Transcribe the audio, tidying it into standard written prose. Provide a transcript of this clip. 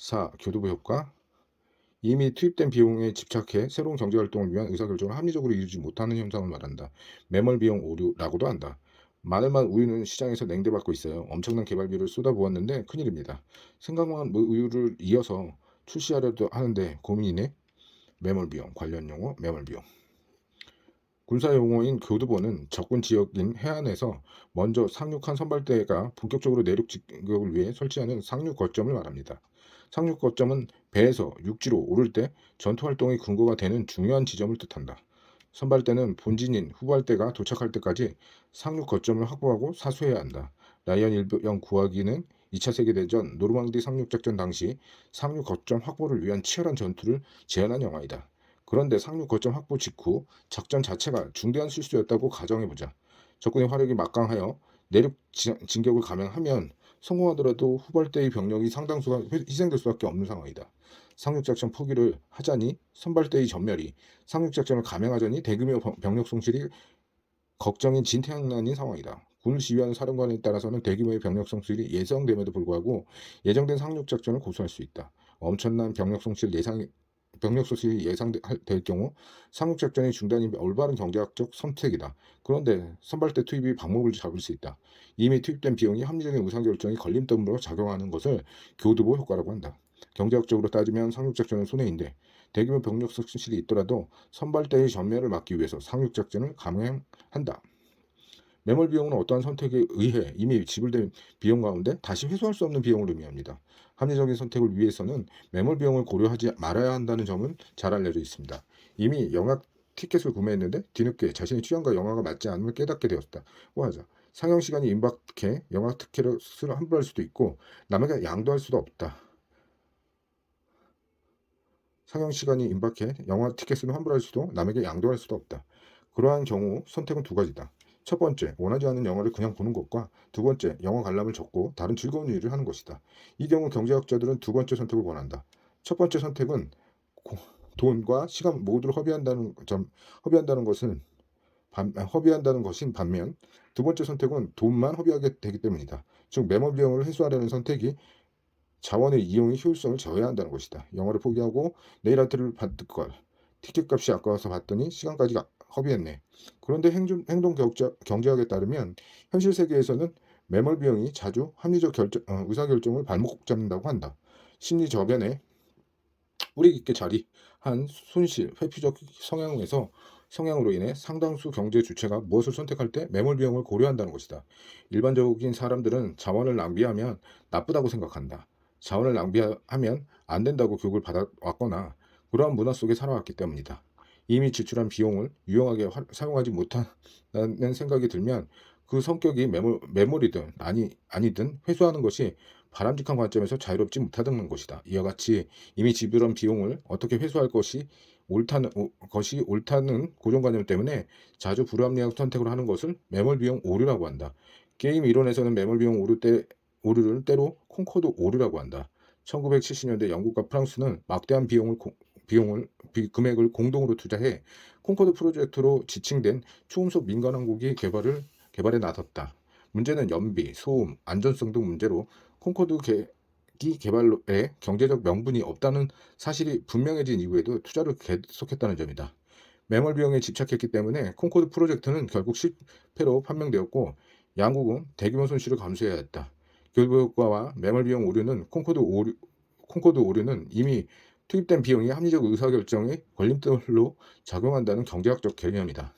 4. 교두보 효과. 이미 투입된 비용에 집착해 새로운 경제활동을 위한 의사결정을 합리적으로 이루지 못하는 현상을 말한다. 매몰 비용 오류라고도 한다. 마늘맛 우유는 시장에서 냉대받고 있어요. 엄청난 개발비를 쏟아부었는데 큰일입니다. 생각만 우유를 이어서 출시하려도 하는데 고민이네. 매몰 비용, 관련 용어 매몰 비용. 군사 용어인 교두보는 적군 지역인 해안에서 먼저 상륙한 선발대가 본격적으로 내륙 진격을 위해 설치하는 상륙 거점을 말합니다. 상륙 거점은 배에서 육지로 오를 때 전투 활동의 근거가 되는 중요한 지점을 뜻한다. 선발대는 본진인 후발대가 도착할 때까지 상륙 거점을 확보하고 사수해야 한다. 라이언 일병 구하기는 2차 세계대전 노르망디 상륙작전 당시 상륙 거점 확보를 위한 치열한 전투를 재현한 영화이다. 그런데 상륙 거점 확보 직후 작전 자체가 중대한 실수였다고 가정해보자. 적군의 화력이 막강하여 내륙 진격을 감행하면 성공하더라도 후발대의 병력이 상당수가 희생될 수밖에 없는 상황이다. 상륙작전 포기를 하자니 선발대의 전멸이, 상륙작전을 감행하자니 대규모 병력 손실이 걱정인 진퇴양난인 상황이다. 군을 지휘하는 사령관에 따라서는 대규모의 병력 손실이 예상됨에도 불구하고 예정된 상륙작전을 고수할 수 있다. 엄청난 병력 소실이 예상될 경우 상륙작전의 중단이 올바른 경제학적 선택이다. 그런데 선발대 투입이 방법을 잡을 수 있다. 이미 투입된 비용이 합리적인 의사결정이 걸림돌로 작용하는 것을 교두보 효과라고 한다. 경제학적으로 따지면 상륙작전은 손해인데 대규모 병력 손실이 있더라도 선발대의 전멸을 막기 위해서 상륙작전을 감행한다. 매몰 비용은 어떠한 선택에 의해 이미 지불된 비용 가운데 다시 회수할 수 없는 비용을 의미합니다. 합리적인 선택을 위해서는 매몰 비용을 고려하지 말아야 한다는 점은 잘 알려져 있습니다. 이미 영화 티켓을 구매했는데 뒤늦게 자신의 취향과 영화가 맞지 않음을 깨닫게 되었다고 하죠. 상영 시간이 임박해 영화 티켓을 환불할 수도 있고 남에게 양도할 수도 없다. 상영 시간이 임박해 영화 티켓을 환불할 수도 남에게 양도할 수도 없다. 그러한 경우 선택은 두 가지다. 첫 번째, 원하지 않는 영화를 그냥 보는 것과 두 번째, 영화 관람을 접고 다른 즐거운 일을 하는 것이다. 이 경우 경제학자들은 두 번째 선택을 권한다. 첫 번째 선택은 돈과 시간 모두를 허비한다는 것인 반면 두 번째 선택은 돈만 허비하게 되기 때문이다. 즉 매몰 비용을 해소하려는 선택이 자원의 이용의 효율성을 저해한다는 것이다. 영화를 포기하고 내일 아트를 받을 걸. 티켓값이 아까워서 봤더니 시간까지 허비했네. 그런데 행동 경제학에 따르면 현실 세계에서는 매몰 비용이 자주 합리적 의사결정을 발목 잡는다고 한다. 심리 저변에 뿌리 깊게 자리한 손실, 회피적 성향으로 인해 상당수 경제 주체가 무엇을 선택할 때 매몰 비용을 고려한다는 것이다. 일반적인 사람들은 자원을 낭비하면 나쁘다고 생각한다. 자원을 낭비하면 안 된다고 교육을 받아왔거나 그러한 문화 속에 살아왔기 때문이다. 이미 지출한 비용을 유용하게 사용하지 못한다는 생각이 들면 그 성격이 매몰이든 아니든 회수하는 것이 바람직한 관점에서 자유롭지 못하다는 것이다. 이와 같이 이미 지불한 비용을 어떻게 회수할 것이 옳다는 고정관념 때문에 자주 불합리한 선택을 하는 것을 매몰 비용 오류라고 한다. 게임 이론에서는 매몰 비용 오류를 때로 콩코드 오류라고 한다. 1970년대 영국과 프랑스는 막대한 금액을 공동으로 투자해 콩코드 프로젝트로 지칭된 초음속 민간항공기 개발에 나섰다. 문제는 연비, 소음, 안전성 등 문제로 콩코드 기 개발에 경제적 명분이 없다는 사실이 분명해진 이후에도 투자를 계속했다는 점이다. 매몰 비용에 집착했기 때문에 콩코드 프로젝트는 결국 실패로 판명되었고 양국은 대규모 손실을 감수해야 했다. 교육과와 매몰 비용 오류는 콩코드 오류는 이미 투입된 비용이 합리적 의사결정의 걸림돌로 작용한다는 경제학적 개념이다.